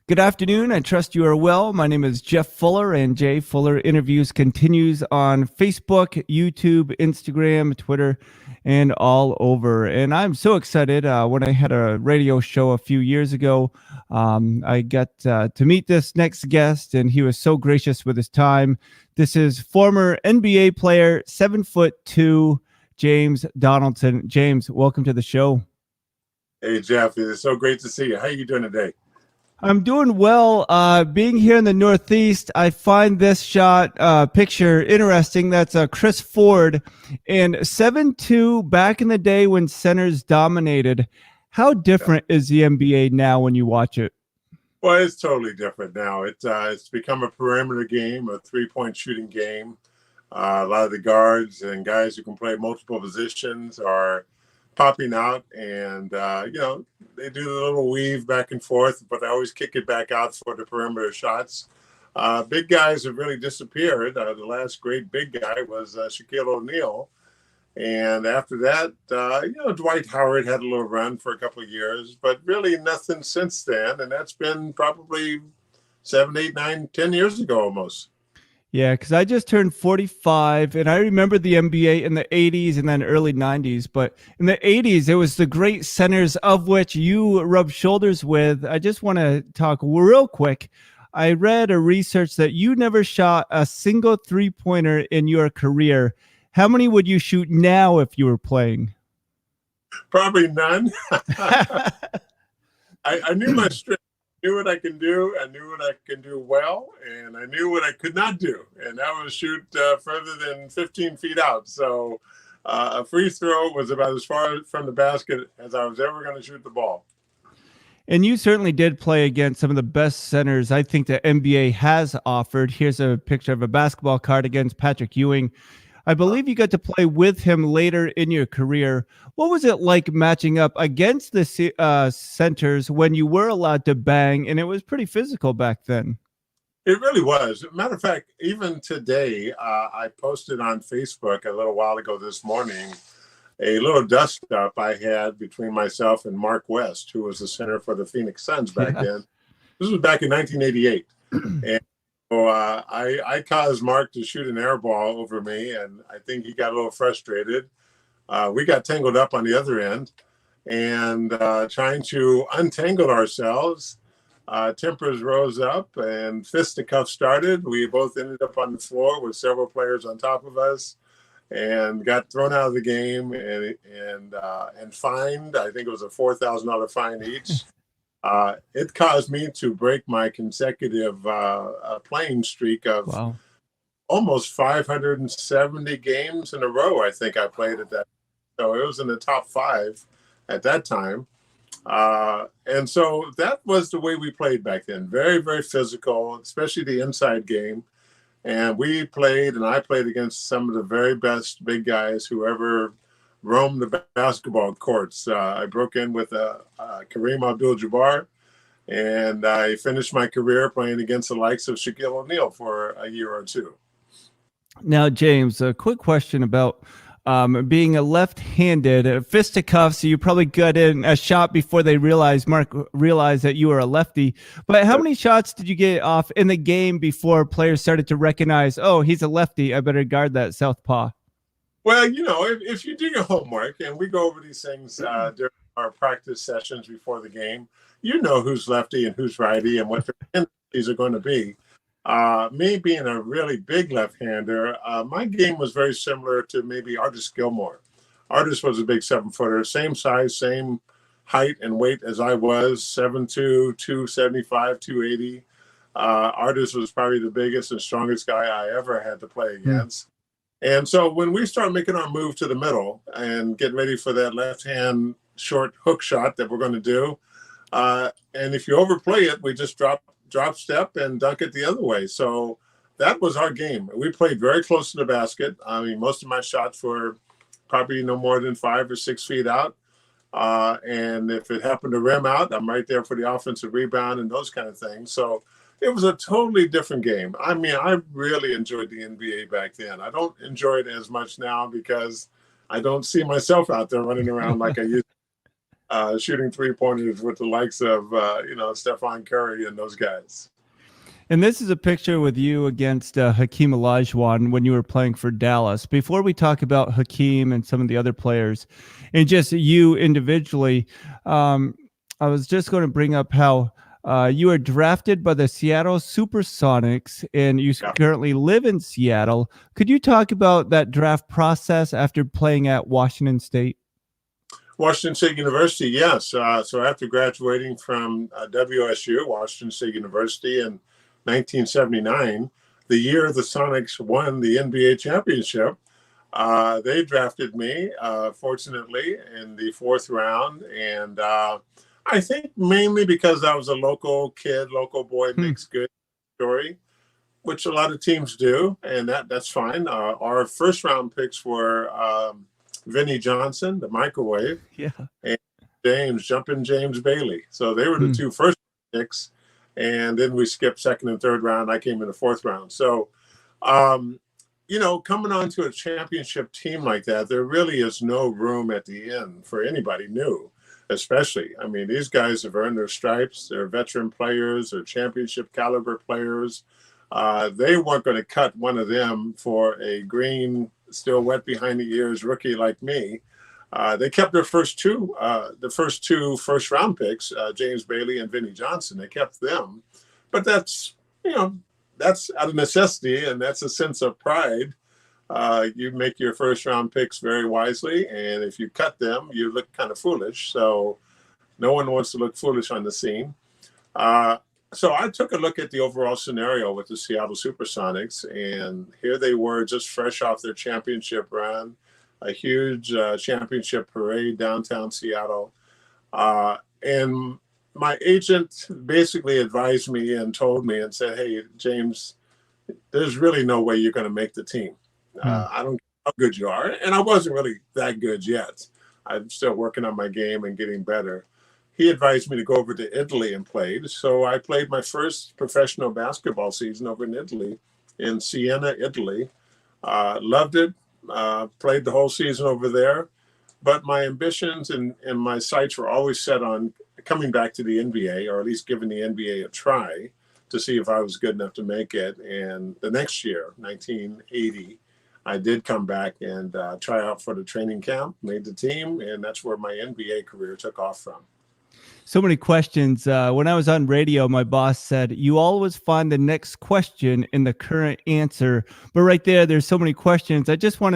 Good afternoon. I trust you are well. My name is Jeff Fuller, and Jay Fuller Interviews continues on Facebook, YouTube, Instagram, Twitter, and all over. And I'm so excited. When I had a radio show a few years ago, I got to meet this next guest, and he was so gracious with his time. This is former NBA player, 7'2", James Donaldson. James, welcome to the show. Hey, Jeff, it's so great to see you. How are you doing today? I'm doing well. Being here in the Northeast, I find this picture interesting. That's Chris Ford and 7'2" back in the day when centers dominated. How different is the NBA now when you watch it? Well, it's totally different now. It's become a perimeter game, a three-point shooting game. A lot of the guards and guys who can play multiple positions are popping out, and they do the little weave back and forth, but they always kick it back out for the perimeter shots. Big guys have really disappeared. The last great big guy was Shaquille O'Neal, and after that, Dwight Howard had a little run for a couple of years, but really nothing since then, and that's been probably 7, 8, 9, 10 years ago almost. Yeah, because I just turned 45, and I remember the NBA in the 80s and then early 90s. But in the 80s, it was the great centers of which you rubbed shoulders with. I just want to talk real quick. I read a research that you never shot a single three-pointer in your career. How many would you shoot now if you were playing? Probably none. I knew my strength. Knew what I can do. I knew what I can do well, and I knew what I could not do, and that was shoot further than 15 feet out. So a free throw was about as far from the basket as I was ever going to shoot the ball. And you certainly did play against some of the best centers I think the NBA has offered. Here's a picture of a basketball card against Patrick Ewing. I believe you got to play with him later in your career. What was it like matching up against the centers when you were allowed to bang, and it was pretty physical back then? It really was. Matter of fact, even today, I posted on Facebook a little while ago this morning a little dust-up I had between myself and Mark West, who was the center for the Phoenix Suns back then. This was back in 1988. And so I caused Mark to shoot an air ball over me, and I think he got a little frustrated. We got tangled up on the other end, and trying to untangle ourselves, tempers rose up and fisticuffs started. We both ended up on the floor with several players on top of us, and got thrown out of the game and fined. I think it was a $4,000 fine each. It caused me to break my consecutive playing streak of almost 570 games in a row. I think I played at that. So it was in the top 5 at that time. And so that was the way we played back then. Very, very physical, especially the inside game. And we played, and I played against some of the very best big guys who ever roamed the basketball courts. I broke in with Kareem Abdul-Jabbar, and I finished my career playing against the likes of Shaquille O'Neal for a year or two. Now, James, a quick question about being a left-handed fisticuffs. You probably got in a shot before Mark realized that you were a lefty. But how many shots did you get off in the game before players started to recognize, oh, he's a lefty, I better guard that southpaw? Well, if you do your homework, and we go over these things during our practice sessions before the game, you know who's lefty and who's righty and what their tendencies are going to be. Me being a really big left-hander, my game was very similar to maybe Artis Gilmore. Artis was a big 7-footer, same size, same height and weight as I was, 7'2", 275, 280. Artis was probably the biggest and strongest guy I ever had to play against. And so when we start making our move to the middle and get ready for that left-hand short hook shot that we're going to do, and if you overplay it, we just drop step and dunk it the other way. So that was our game. We played very close to the basket. I mean, most of my shots were probably no more than 5 or 6 feet out. And if it happened to rim out, I'm right there for the offensive rebound and those kind of things. So it was a totally different game. I mean, I really enjoyed the NBA back then. I don't enjoy it as much now because I don't see myself out there running around like I used to. shooting 3-pointers with the likes of, Stephon Curry and those guys. And this is a picture with you against Hakeem Olajuwon when you were playing for Dallas. Before we talk about Hakeem and some of the other players and just you individually, I was just going to bring up how you were drafted by the Seattle Supersonics and you currently live in Seattle. Could you talk about that draft process after playing at Washington State? Washington State University, yes. So after graduating from WSU, Washington State University, in 1979, the year the Sonics won the NBA championship, they drafted me, fortunately, in the 4th round. And I think mainly because I was a local kid, local boy, makes good story, which a lot of teams do. And that's fine. Our 1st round picks were Vinnie Johnson, the microwave, and James Bailey. So they were the 2 first picks. And then we skipped 2nd and 3rd round. I came in the 4th round. So, coming onto a championship team like that, there really is no room at the end for anybody new, especially. I mean, these guys have earned their stripes. They're veteran players. They're championship caliber players. They weren't going to cut one of them for a green, still wet behind the ears rookie like me. They kept their first 2 first-round picks, James Bailey and Vinnie Johnson. They kept them, but that's out of necessity, and that's a sense of pride. You make your first-round picks very wisely, and if you cut them, you look kind of foolish. So no one wants to look foolish on the scene. So I took a look at the overall scenario with the Seattle Supersonics, and here they were just fresh off their championship run. A huge championship parade downtown Seattle. And my agent basically advised me and told me and said, hey, James, there's really no way you're going to make the team. I don't know how good you are. And I wasn't really that good yet. I'm still working on my game and getting better. He advised me to go over to Italy and played. So I played my first professional basketball season over in Italy, in Siena, Italy. Loved it. Played the whole season over there, but my ambitions and my sights were always set on coming back to the NBA, or at least giving the NBA a try to see if I was good enough to make it. And the next year, 1980, I did come back and try out for the training camp, made the team, and that's where my NBA career took off from. So many questions. When I was on radio, my boss said, you always find the next question in the current answer. But right there's so many questions. I just want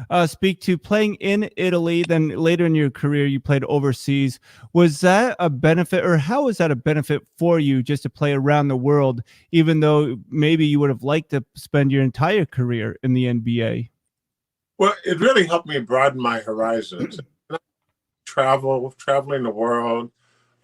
to speak to playing in Italy. Then later in your career, you played overseas. Was that a benefit, or how was that a benefit for you just to play around the world, even though maybe you would have liked to spend your entire career in the NBA? Well, it really helped me broaden my horizons. Traveling the world,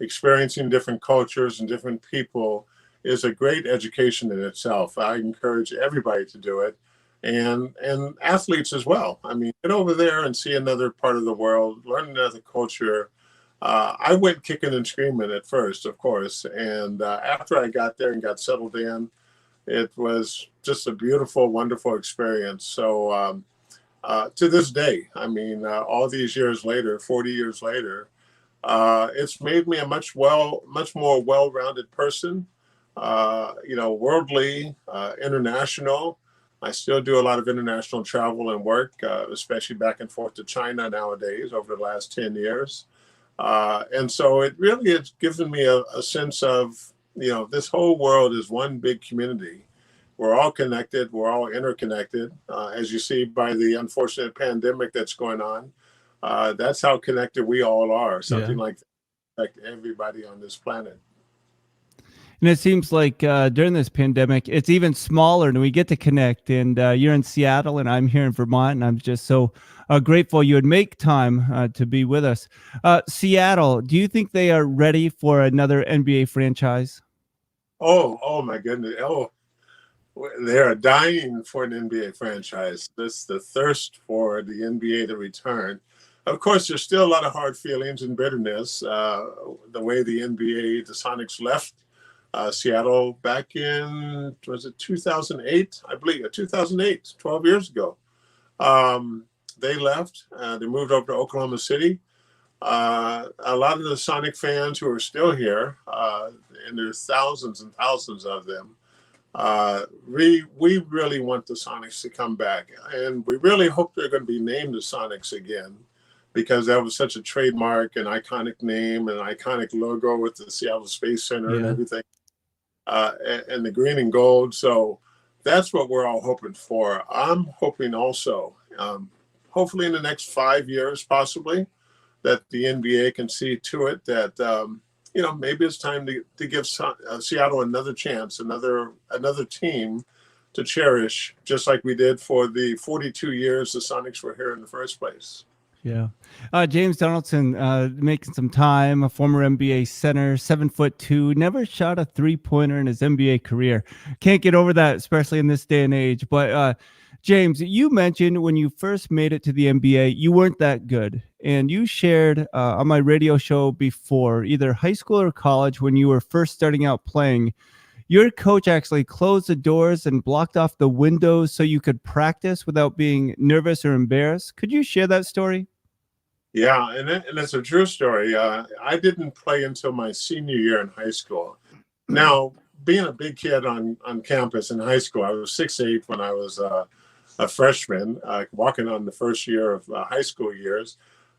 experiencing different cultures and different people is a great education in itself. I encourage everybody to do it, and athletes as well. I mean, get over there and see another part of the world, learn another culture. I went kicking and screaming at first, of course, and after I got there and got settled in, it was just a beautiful, wonderful experience. So to this day, I mean, all these years later, 40 years later, it's made me a much more well-rounded person, worldly, international. I still do a lot of international travel and work, especially back and forth to China nowadays over the last 10 years. And so it really has given me a sense of, this whole world is one big community. We're all connected. We're all interconnected, as you see by the unfortunate pandemic that's going on. That's how connected we all are. Something like that affect everybody on this planet. And it seems like during this pandemic, it's even smaller and we get to connect. And you're in Seattle and I'm here in Vermont. And I'm just so grateful you would make time to be with us. Seattle, do you think they are ready for another NBA franchise? Oh my goodness. Oh, they are dying for an NBA franchise. This the thirst for the NBA to return. Of course, there's still a lot of hard feelings and bitterness. The way the NBA, the Sonics left Seattle back in, was it 2008? I believe 2008, 12 years ago. They left. They moved over to Oklahoma City. A lot of the Sonic fans who are still here, and there's thousands and thousands of them, we really want the Sonics to come back. And we really hope they're going to be named the Sonics again, because that was such a trademark and iconic name and iconic logo with the Seattle Space Center and everything, and the green and gold. So that's what we're all hoping for. I'm hoping also, hopefully in the next 5 years, possibly, that the NBA can see to it that, maybe it's time to give Seattle another chance, another team to cherish, just like we did for the 42 years the Sonics were here in the first place. Yeah. James Donaldson, making some time, a former NBA center, 7'2", never shot a three-pointer in his NBA career. Can't get over that, especially in this day and age. But James, you mentioned when you first made it to the NBA, you weren't that good. And you shared on my radio show before, either high school or college, when you were first starting out playing, your coach actually closed the doors and blocked off the windows so you could practice without being nervous or embarrassed. Could you share that story? Yeah, and it's a true story. I didn't play until my senior year in high school. Now, being a big kid on campus in high school, I was 6'8" when I was a freshman, walking on the first year of high school years.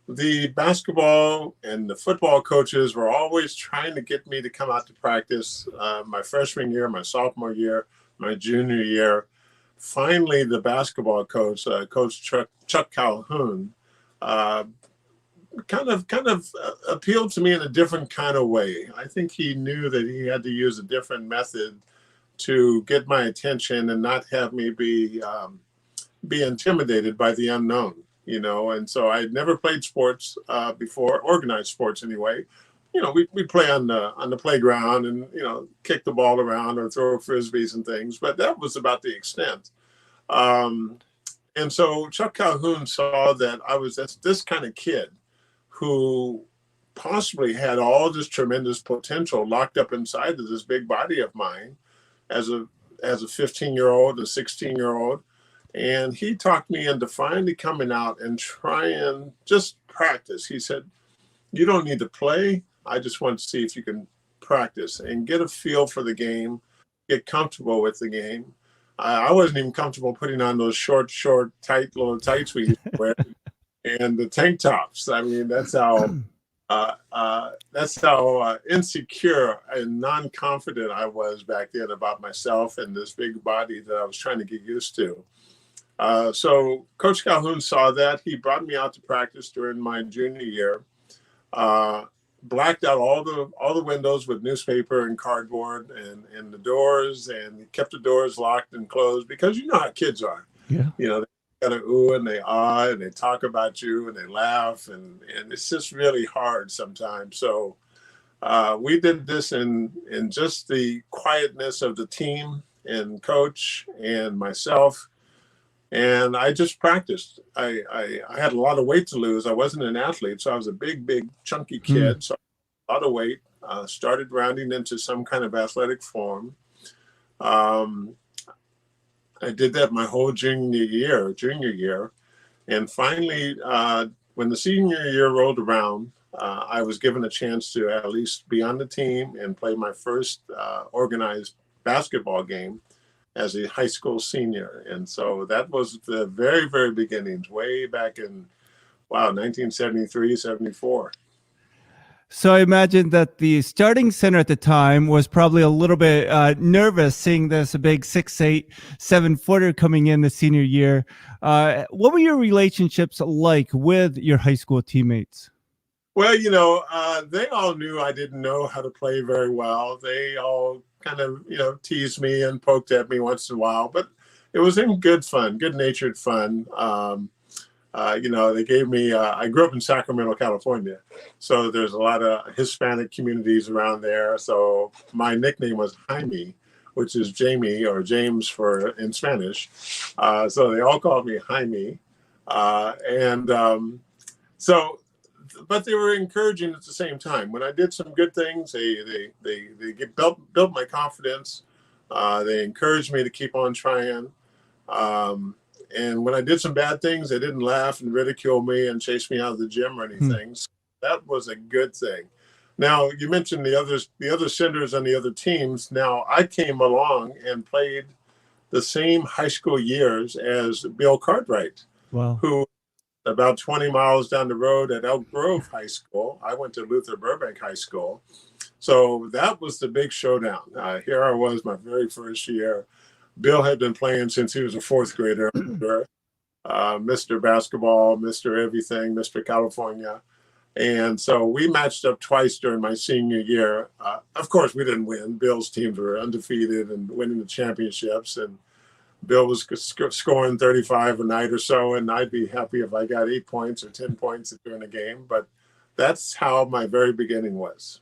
The basketball and the football coaches were always trying to get me to come out to practice my freshman year, my sophomore year, my junior year. Finally, the basketball coach, Coach Chuck Calhoun, kind of appealed to me in a different kind of way. I think he knew that he had to use a different method to get my attention and not have me be intimidated by the unknown, And so I had never played sports before, organized sports anyway. We play on the playground and kick the ball around or throw frisbees and things, but that was about the extent. And so Chuck Calhoun saw that I was this kind of kid who possibly had all this tremendous potential locked up inside of this big body of mine as a 15-year-old, a 16-year-old. And he talked me into finally coming out and trying just practice. He said, you don't need to play. I just want to see if you can practice and get a feel for the game, get comfortable with the game. I wasn't even comfortable putting on those short, tight little tights we used to wear. And the tank tops. I mean, that's how insecure and non-confident I was back then about myself and this big body that I was trying to get used to. So Coach Calhoun saw that. He brought me out to practice during my junior year. Blacked out all the windows with newspaper and cardboard and the doors, and kept the doors locked and closed, because you know how kids are. Yeah. They got to ooh and they ah and they talk about you and they laugh, and it's just really hard sometimes. So we did this in just the quietness of the team and coach and myself, and I just practiced. I had a lot of weight to lose. I wasn't an athlete, so I was a big chunky kid. So a lot of weight. Started rounding into some kind of athletic form. I did that my whole junior year. And finally, when the senior year rolled around, I was given a chance to at least be on the team and play my first organized basketball game as a high school senior. And so that was the very, very beginnings, way back in, 1973, 74. So I imagine that the starting center at the time was probably a little bit nervous seeing this, a big 6'8", 7-footer coming in the senior year. What were your relationships like with your high school teammates? Well, they all knew I didn't know how to play very well. They all kind of, teased me and poked at me once in a while, but it was in good fun, good-natured fun. They gave me, I grew up in Sacramento, California. So there's a lot of Hispanic communities around there. So my nickname was Jaime, which is Jamie or James in Spanish. So they all called me Jaime. But they were encouraging at the same time. When I did some good things, they built my confidence. They encouraged me to keep on trying. And when I did some bad things, they didn't laugh and ridicule me and chase me out of the gym or anything. So that was a good thing. Now, you mentioned the other centers on the other teams. Now, I came along and played the same high school years as Bill Cartwright, Wow. who about 20 miles down the road at Elk Grove High School. I went to Luther Burbank High School. So that was the big showdown. Here I was, my very first year. Bill had been playing since he was a fourth grader, Mr. Basketball, Mr. Everything, Mr. California. And so we matched up twice during my senior year. Of course, we didn't win. Bill's teams were undefeated and winning the championships. And Bill was scoring 35 a night or so, and I'd be happy if I got 8 points or 10 points during a game. But that's how my very beginning was.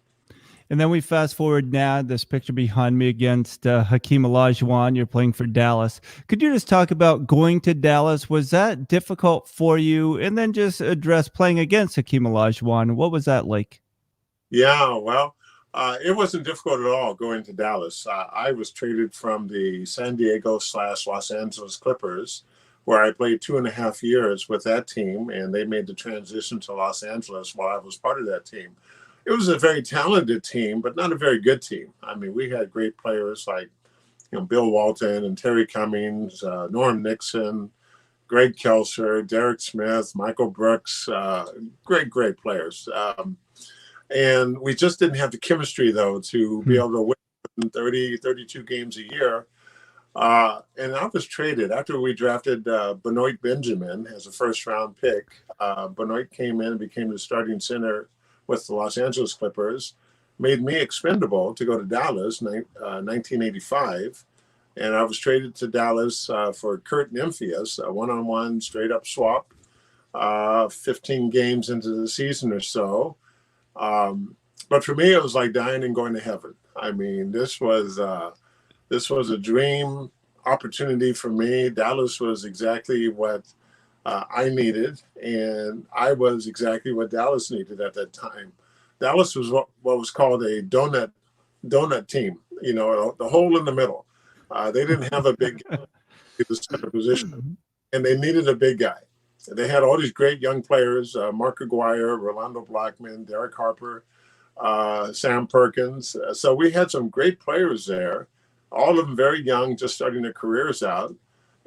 And then we fast forward now, this picture behind me against Hakeem Olajuwon. You're playing for Dallas. Could you just talk about going to Dallas? Was that difficult for you? And then just address playing against Hakeem Olajuwon. What was that like? Yeah, well, it wasn't difficult at all going to Dallas. I was traded from the San Diego / Los Angeles Clippers, where I played 2.5 years with that team, and they made the transition to Los Angeles while I was part of that team. It was a very talented team, but not a very good team. I mean, we had great players like, Bill Walton and Terry Cummings, Norm Nixon, Greg Kelser, Derek Smith, Michael Brooks, great players. And we just didn't have the chemistry, though, to be able to win 30, 32 games a year. And I was traded after we drafted Benoit Benjamin as a first-round pick. Benoit came in and became the starting center with the Los Angeles Clippers, made me expendable to go to Dallas 1985. And I was traded to Dallas for Kurt Nymphius, a one-on-one straight-up swap, 15 games into the season or so. But for me, it was like dying and going to heaven. I mean, this was a dream opportunity for me. Dallas was exactly what I needed, and I was exactly what Dallas needed at that time. Dallas was what was called a donut team, the hole in the middle. They didn't have a big guy in the center position, and they needed a big guy. They had all these great young players, Mark Aguirre, Rolando Blackman, Derek Harper, Sam Perkins. So we had some great players there, all of them very young, just starting their careers out.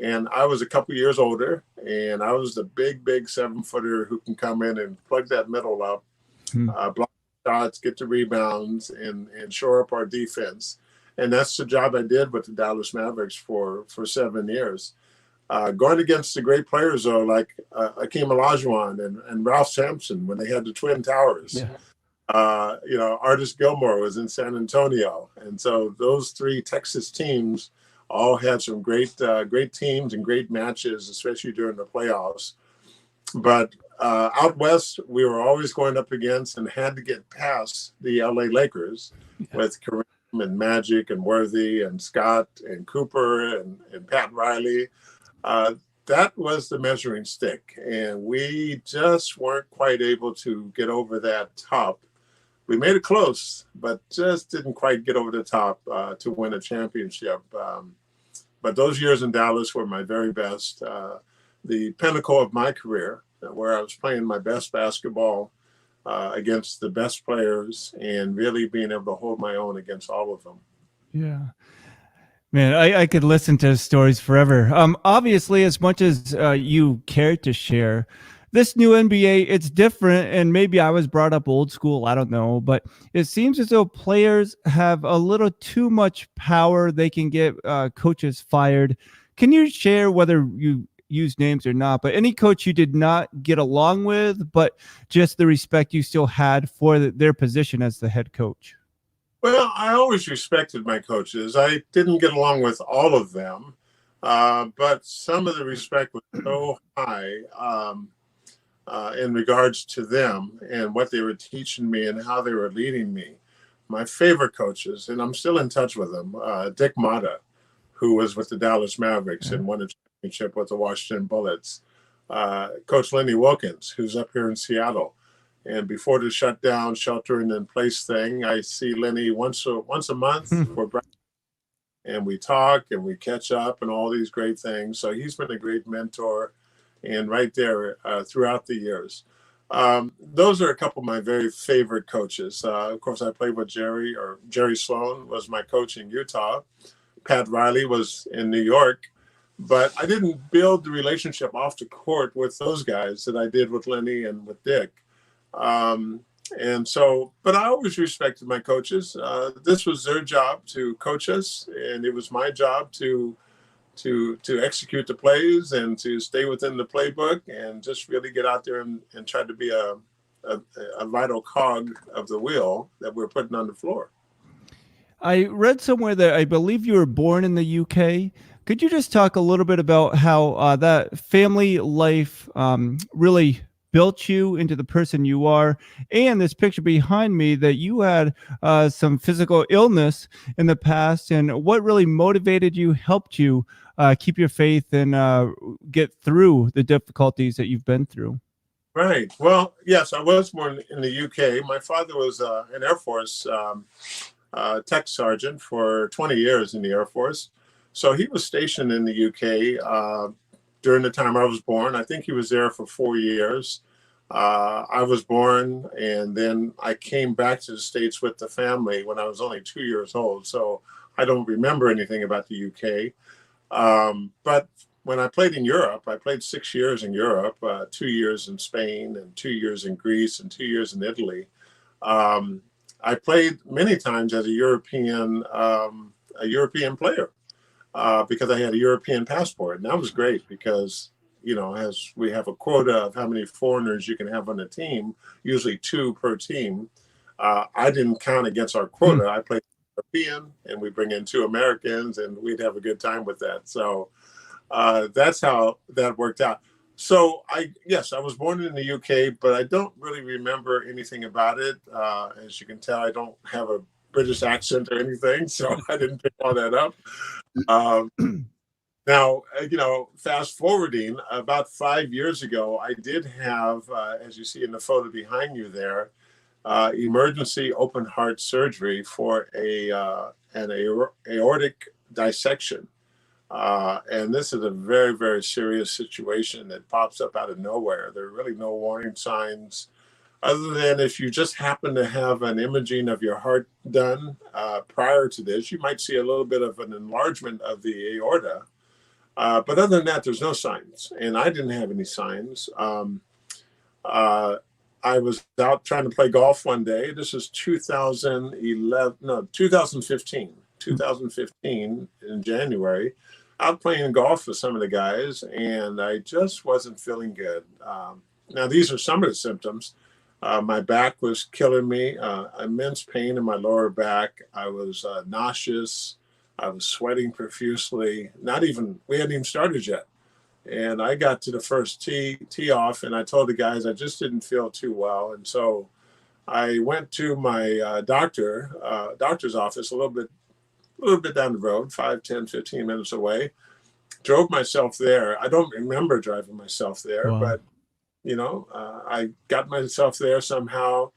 And I was a couple years older, and I was the big 7-footer who can come in and plug that middle up, block shots, get the rebounds, and shore up our defense. And that's the job I did with the Dallas Mavericks for 7 years. Going against the great players, though, like Hakeem Olajuwon and Ralph Sampson when they had the Twin Towers. Yeah. Artis Gilmore was in San Antonio. And so those 3 Texas teams all had some great teams and great matches, especially during the playoffs. But out west, we were always going up against and had to get past the LA Lakers with Kareem and Magic and Worthy and Scott and Cooper and Pat Riley. That was the measuring stick, and we just weren't quite able to get over that top. We made it close, but just didn't quite get over the top to win a championship. But those years in Dallas were my very best, the pinnacle of my career, where I was playing my best basketball against the best players and really being able to hold my own against all of them. Yeah. Man, I could listen to stories forever. Obviously, as much as you care to share, this new NBA, it's different, and maybe I was brought up old school, I don't know, but it seems as though players have a little too much power. They can get coaches fired. Can you share, whether you use names or not, but any coach you did not get along with, but just the respect you still had for their position as the head coach? Well, I always respected my coaches. I didn't get along with all of them, but some of the respect was so high in regards to them and what they were teaching me and how they were leading me. My favorite coaches, and I'm still in touch with them, Dick Motta, who was with the Dallas Mavericks and won a championship with the Washington Bullets. Coach Lenny Wilkins, who's up here in Seattle. And before the shutdown, sheltering in place thing, I see Lenny once a month for breakfast, and we talk and we catch up and all these great things. So he's been a great mentor, and right there throughout the years. Those are a couple of my very favorite coaches. Of course, I played with Jerry Sloan was my coach in Utah. Pat Riley was in New York. But I didn't build the relationship off the court with those guys that I did with Lenny and with Dick. And so, but I always respected my coaches. This was their job to coach us, and it was my job to execute the plays and to stay within the playbook and just really get out there and try to be a vital cog of the wheel that we're putting on the floor. I read somewhere that I believe you were born in the UK. Could you just talk a little bit about how that family life really built you into the person you are? And this picture behind me, that you had some physical illness in the past, and what really motivated you, helped you keep your faith and get through the difficulties that you've been through? Right. Well, yes, I was born in the UK. My father was an Air Force tech sergeant for 20 years in the Air Force. So he was stationed in the UK during the time I was born. I think he was there for 4 years. I was born, and then I came back to the States with the family when I was only 2 years old. So I don't remember anything about the UK. But when I played in Europe, I played 6 years in Europe, 2 years in Spain and 2 years in Greece and 2 years in Italy. I played many times as a European player because I had a European passport. And that was great because, you know, as we have a quota of how many foreigners you can have on a team, usually 2 per team. I didn't count against our quota. I played European, and we bring in 2 Americans, and we'd have a good time with that. So that's how that worked out. So yes, I was born in the UK, but I don't really remember anything about it. As you can tell, I don't have a British accent or anything, so I didn't pick all that up. Now, you know, fast forwarding about 5 years ago, I did have, as you see in the photo behind you there, emergency open heart surgery for an aortic dissection. And this is a very, very serious situation that pops up out of nowhere. There are really no warning signs other than if you just happen to have an imaging of your heart done prior to this, you might see a little bit of an enlargement of the aorta. But other than that, there's no signs. And I didn't have any signs. I was out trying to play golf one day. This is 2015 in January. Out playing golf with some of the guys, and I just wasn't feeling good. Now, these are some of the symptoms. My back was killing me, immense pain in my lower back. I was nauseous. I was sweating profusely. We hadn't even started yet. And I got to the first tee off, and I told the guys I just didn't feel too well. And so I went to my doctor's office a little bit down the road, 5, 10, 15 minutes away. Drove myself there. I don't remember driving myself there, Wow. but you know, I got myself there somehow.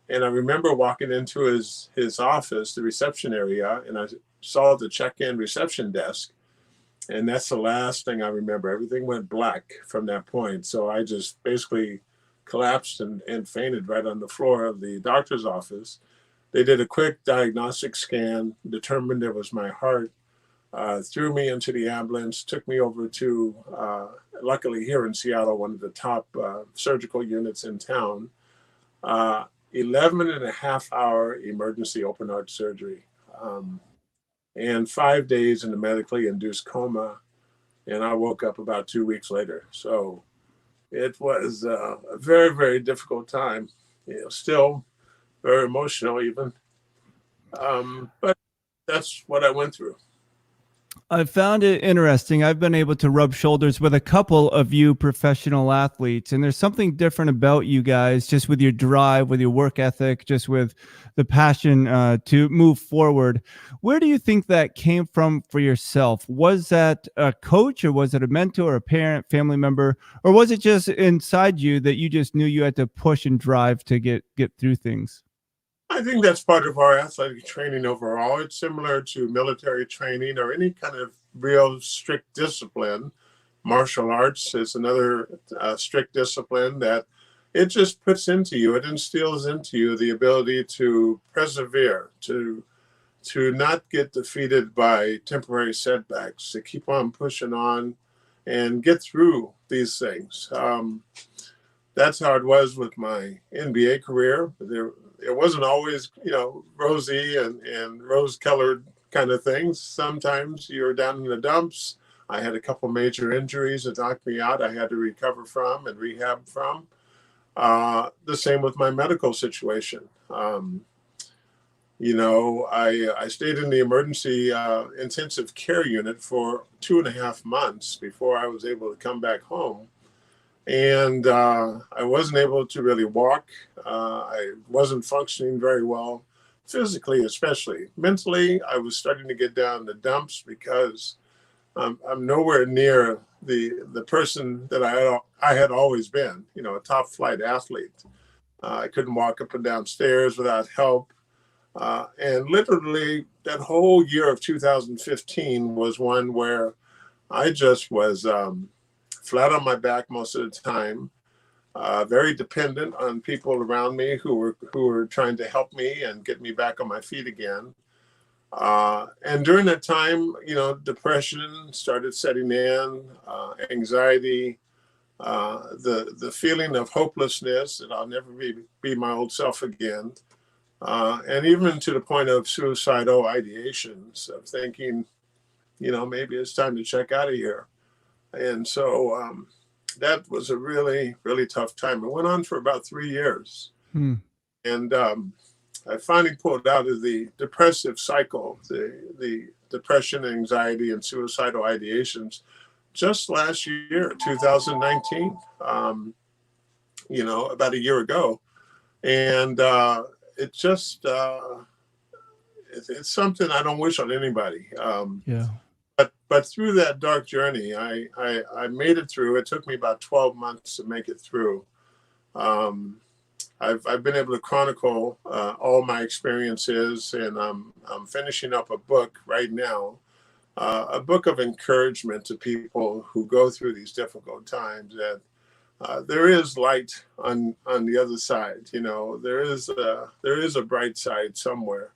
And I remember walking into his office, the reception area, and I saw the check-in reception desk. And that's the last thing I remember. Everything went black from that point. So I just basically collapsed and fainted right on the floor of the doctor's office. They did a quick diagnostic scan, determined it was my heart, threw me into the ambulance, took me over to, luckily here in Seattle, one of the top surgical units in town, 11 and a half hour emergency open heart surgery, and 5 days in a medically induced coma. And I woke up about 2 weeks later. So it was a very, very difficult time, you know, still very emotional even. But that's what I went through. I found it interesting. I've been able to rub shoulders with a couple of you professional athletes, and there's something different about you guys, just with your drive, with your work ethic, just with the passion to move forward. Where do you think that came from for yourself? Was that a coach, or was it a mentor, a parent, family member, or was it just inside you that you just knew you had to push and drive to get through things? I think that's part of our athletic training overall. It's similar to military training or any kind of real strict discipline. Martial arts is another strict discipline that it just puts into you, it instills into you the ability to persevere, to not get defeated by temporary setbacks, to keep on pushing on and get through these things. That's how it was with my NBA career. It wasn't always, rosy and rose-colored kind of things. Sometimes you're down in the dumps. I had a couple major injuries that knocked me out. I had to recover from and rehab from. The same with my medical situation. I stayed in the emergency intensive care unit for 2.5 months before I was able to come back home. And I wasn't able to really walk. I wasn't functioning very well, physically especially. Mentally, I was starting to get down the dumps because I'm nowhere near the person that I had always been, a top flight athlete. I couldn't walk up and down stairs without help. And literally that whole year of 2015 was one where I just was flat on my back most of the time, very dependent on people around me who were trying to help me and get me back on my feet again. And during that time, depression started setting in, anxiety, the feeling of hopelessness that I'll never be my old self again. And even to the point of suicidal ideations of thinking, maybe it's time to check out of here. And so that was a really, really tough time. It went on for about 3 years. And I finally pulled out of the depressive cycle, the depression, anxiety, and suicidal ideations just last year, 2019, about a year ago. And it just, it's something I don't wish on anybody. But through that dark journey, I made it through. It took me about 12 months to make it through. I've been able to chronicle all my experiences, and I'm finishing up a book right now, a book of encouragement to people who go through these difficult times. That there is light on the other side. There is a bright side somewhere.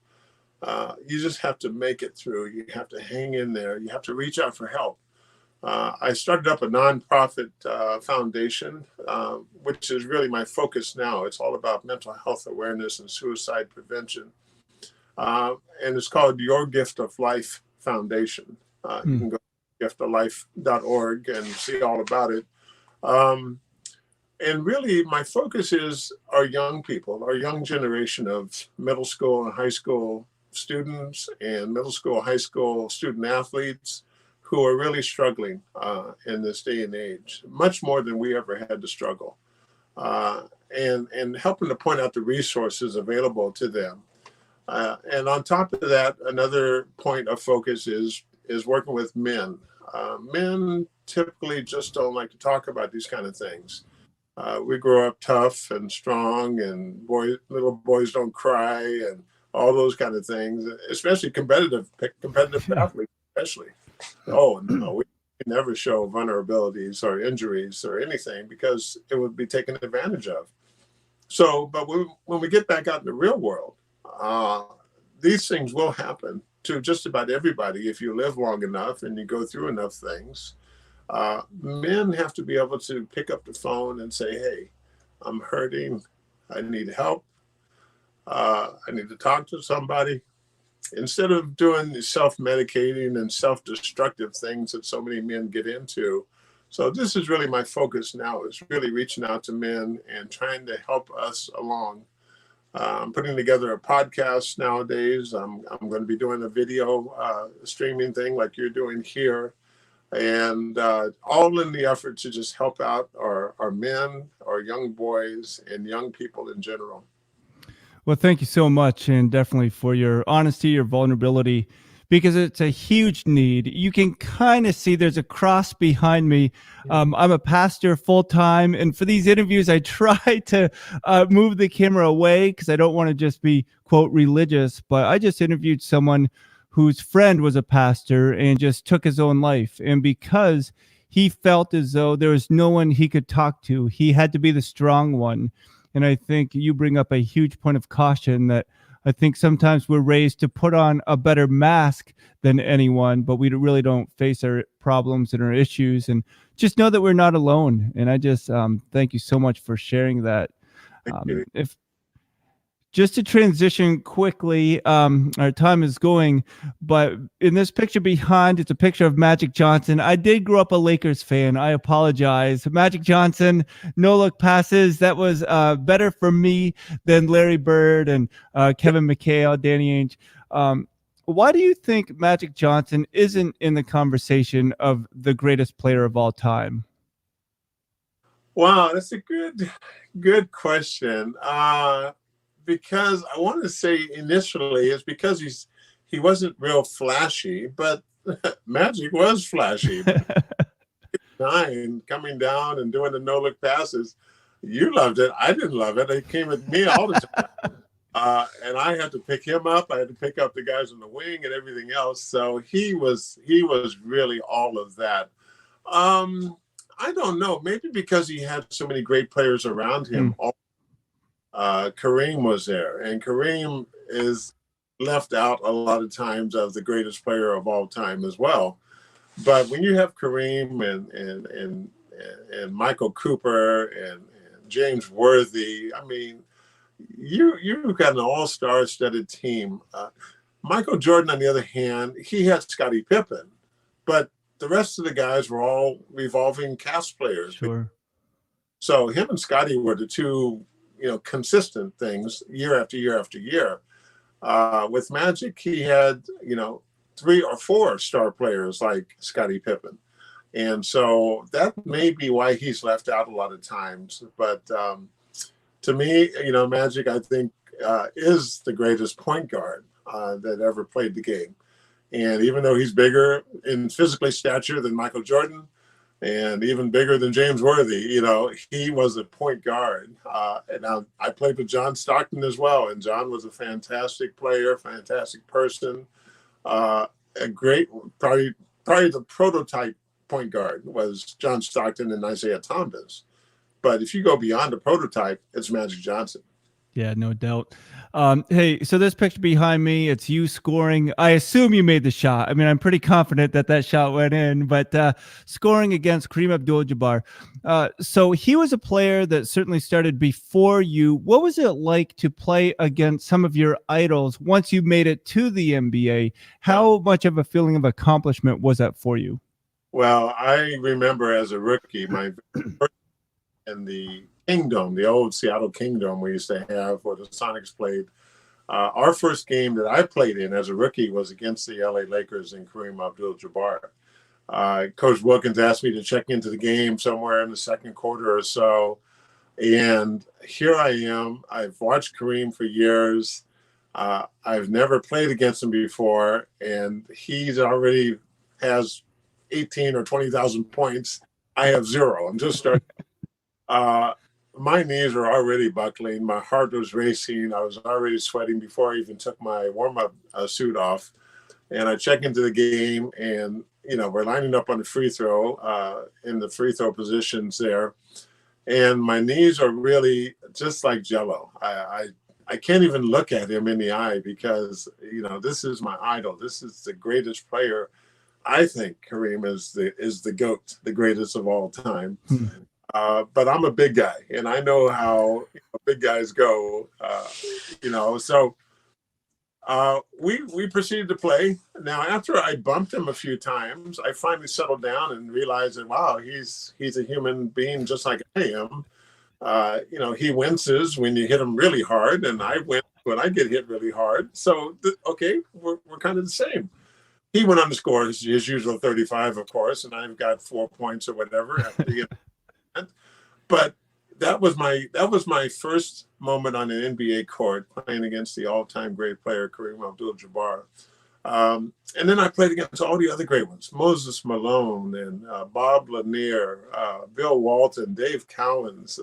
You just have to make it through. You have to hang in there. You have to reach out for help. I started up a nonprofit foundation, which is really my focus now. It's all about mental health awareness and suicide prevention. And it's called Your Gift of Life Foundation. You can go to giftoflife.org and see all about it. And really, my focus is our young people, our young generation of middle school and high school students and middle school, high school student athletes who are really struggling in this day and age, much more than we ever had to struggle, and helping to point out the resources available to them. And on top of that, another point of focus is working with men. Men typically just don't like to talk about these kind of things. We grow up tough and strong, and little boys don't cry, and all those kind of things, especially competitive athletes, especially. Oh, no, we never show vulnerabilities or injuries or anything because it would be taken advantage of. So, but when we get back out in the real world, these things will happen to just about everybody if you live long enough and you go through enough things. Men have to be able to pick up the phone and say, hey, I'm hurting. I need help. I need to talk to somebody. Instead of doing the self-medicating and self-destructive things that so many men get into. So this is really my focus now, is really reaching out to men and trying to help us along. I'm putting together a podcast nowadays. I'm going to be doing a video streaming thing like you're doing here. And all in the effort to just help out our men, our young boys, and young people in general. Well, thank you so much, and definitely for your honesty, your vulnerability, because it's a huge need. You can kind of see there's a cross behind me. I'm a pastor full-time, and for these interviews, I try to move the camera away because I don't want to just be, quote, religious, but I just interviewed someone whose friend was a pastor and just took his own life. And because he felt as though there was no one he could talk to. He had to be the strong one. And I think you bring up a huge point of caution that I think sometimes we're raised to put on a better mask than anyone, but we really don't face our problems and our issues. And just know that we're not alone. And I just thank you so much for sharing that. Thank you. If just to transition quickly, our time is going, but in this picture behind, it's a picture of Magic Johnson. I did grow up a Lakers fan. I apologize. Magic Johnson, no look passes. That was better for me than Larry Bird and Kevin McHale, Danny Ainge. Why do you think Magic Johnson isn't in the conversation of the greatest player of all time? Wow, that's a good question. Because I want to say initially it's because he wasn't real flashy, but Magic was flashy. 9 coming down and doing the no look passes. You loved it. I didn't love it. It came at me all the time. And I had to pick him up. I had to pick up the guys on the wing and everything else. So he was really all of that. I don't know. Maybe because he had so many great players around him. Kareem was there, and Kareem is left out a lot of times as the greatest player of all time as well. But when you have Kareem and Michael Cooper and James Worthy, I mean, you've got an all-star studded team. Michael Jordan, on the other hand, he had Scottie Pippen, but the rest of the guys were all revolving cast players. Sure. So him and Scottie were the two, consistent things year after year after year. With Magic, he had, 3 or 4 star players like Scottie Pippen. And so that may be why he's left out a lot of times. But to me, Magic, I think, is the greatest point guard that ever played the game. And even though he's bigger in physically stature than Michael Jordan, and even bigger than James Worthy, he was a point guard. And I played with John Stockton as well, and John was a fantastic player, fantastic person, a great, probably the prototype point guard was John Stockton and Isaiah Thomas. But if you go beyond the prototype, it's Magic Johnson. Yeah, no doubt. Hey, so this picture behind me, it's you scoring. I assume you made the shot. I mean, I'm pretty confident that shot went in, but scoring against Kareem Abdul-Jabbar. So he was a player that certainly started before you. What was it like to play against some of your idols once you made it to the NBA? How much of a feeling of accomplishment was that for you? Well, I remember as a rookie, my first in the Kingdom, the old Seattle Kingdom we used to have where the Sonics played. Our first game that I played in as a rookie was against the LA Lakers and Kareem Abdul-Jabbar. Coach Wilkins asked me to check into the game somewhere in the second quarter or so. And here I am. I've watched Kareem for years. I've never played against him before. And he's already has 18 or 20,000 points. I have 0. I'm just starting. My knees were already buckling. My heart was racing. I was already sweating before I even took my warm-up suit off. And I check into the game, and, we're lining up on the free throw, in the free throw positions there. And my knees are really just like Jell-O. I can't even look at him in the eye because, this is my idol. This is the greatest player. I think Kareem is the GOAT, the greatest of all time. But I'm a big guy, and I know how big guys go, So we proceeded to play. Now, after I bumped him a few times, I finally settled down and realized that, wow, he's a human being just like I am. He winces when you hit him really hard, and I wince when I get hit really hard. So, we're kind of the same. He went on to score his usual 35, of course, and I've got 4 points or whatever. But that was my first moment on an NBA court playing against the all-time great player Kareem Abdul-Jabbar. And then I played against all the other great ones: Moses Malone and Bob Lanier, Bill Walton, Dave Cowens,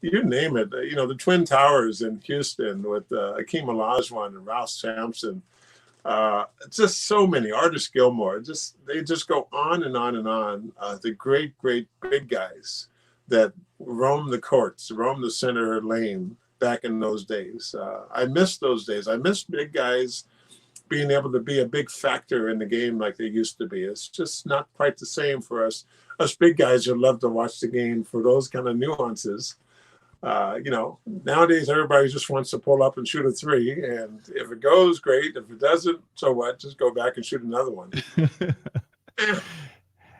you name it. The Twin Towers in Houston with Akeem Olajuwon and Ralph Sampson. Just so many. Artis Gilmore. They just go on and on and on. The great, great big guys that roam the courts, roam the center lane back in those days. I miss those days. I miss big guys being able to be a big factor in the game like they used to be. It's just not quite the same for us. Us big guys who love to watch the game for those kind of nuances. Nowadays everybody just wants to pull up and shoot a three, and if it goes, great. If it doesn't, so what? Just go back and shoot another one.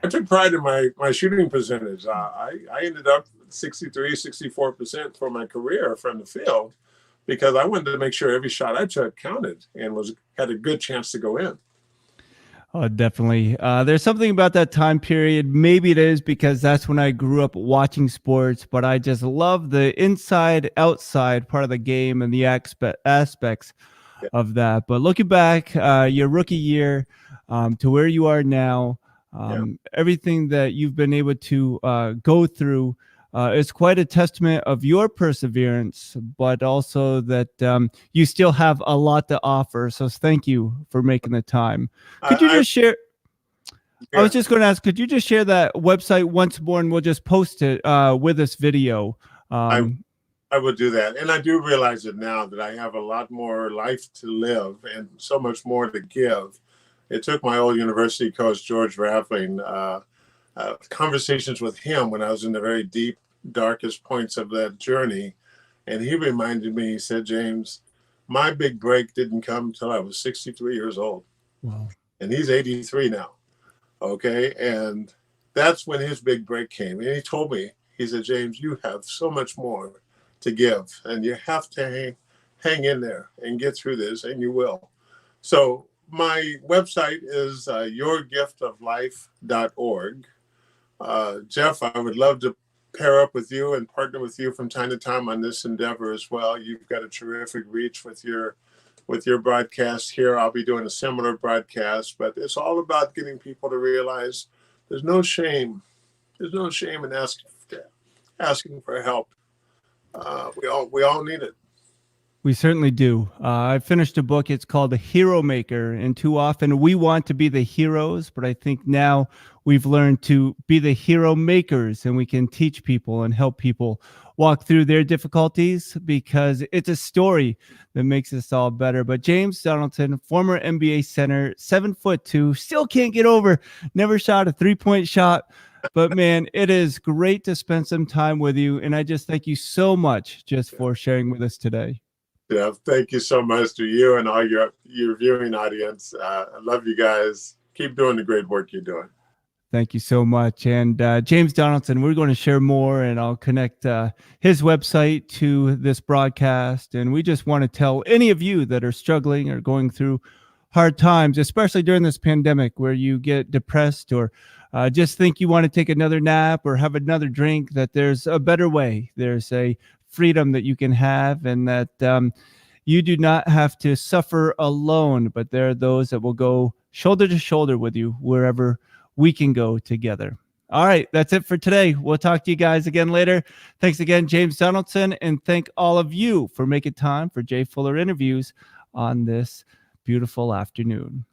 I took pride in my shooting percentage. I ended up 63, 64% for my career from the field because I wanted to make sure every shot I took counted and had a good chance to go in. Oh, definitely. There's something about that time period. Maybe it is because that's when I grew up watching sports, but I just love the inside, outside part of the game and the aspects of that. But looking back, your rookie year to where you are now, everything that you've been able to go through is quite a testament of your perseverance, but also that you still have a lot to offer. So thank you for making the time. Could you just share? Yeah. I was just going to ask, could you just share that website once more, and we'll just post it with this video? I would do that. And I do realize it now that I have a lot more life to live and so much more to give. It took my old university coach, George Raffling, conversations with him when I was in the very deep, darkest points of that journey. And he reminded me, he said, James, my big break didn't come until I was 63 years old. Wow. And he's 83 now. Okay. And that's when his big break came. And he told me, he said, James, you have so much more to give, and you have to hang in there and get through this, and you will. So my website is yourgiftoflife.org. Jeff, I would love to pair up with you and partner with you from time to time on this endeavor as well. You've got a terrific reach with your broadcast here. I'll be doing a similar broadcast, but it's all about getting people to realize there's no shame. There's no shame in asking for help. We all need it. We certainly do. I finished a book. It's called The Hero Maker. And too often we want to be the heroes, but I think now we've learned to be the hero makers, and we can teach people and help people walk through their difficulties because it's a story that makes us all better. But James Donaldson, former NBA center, 7'2", still can't get over, never shot a 3-point shot. But man, it is great to spend some time with you. And I just thank you so much just for sharing with us today. Yeah, thank you so much to you and all your viewing audience. I love you guys. Keep doing the great work you're doing. Thank you so much. And James Donaldson, we're going to share more, and I'll connect his website to this broadcast. And we just want to tell any of you that are struggling or going through hard times, especially during this pandemic where you get depressed or just think you want to take another nap or have another drink, that there's a better way. There's a freedom that you can have, and that you do not have to suffer alone, but there are those that will go shoulder to shoulder with you wherever we can go together. All right, that's it for today. We'll talk to you guys again later. Thanks again, James Donaldson, and thank all of you for making time for Jay Fuller Interviews on this beautiful afternoon.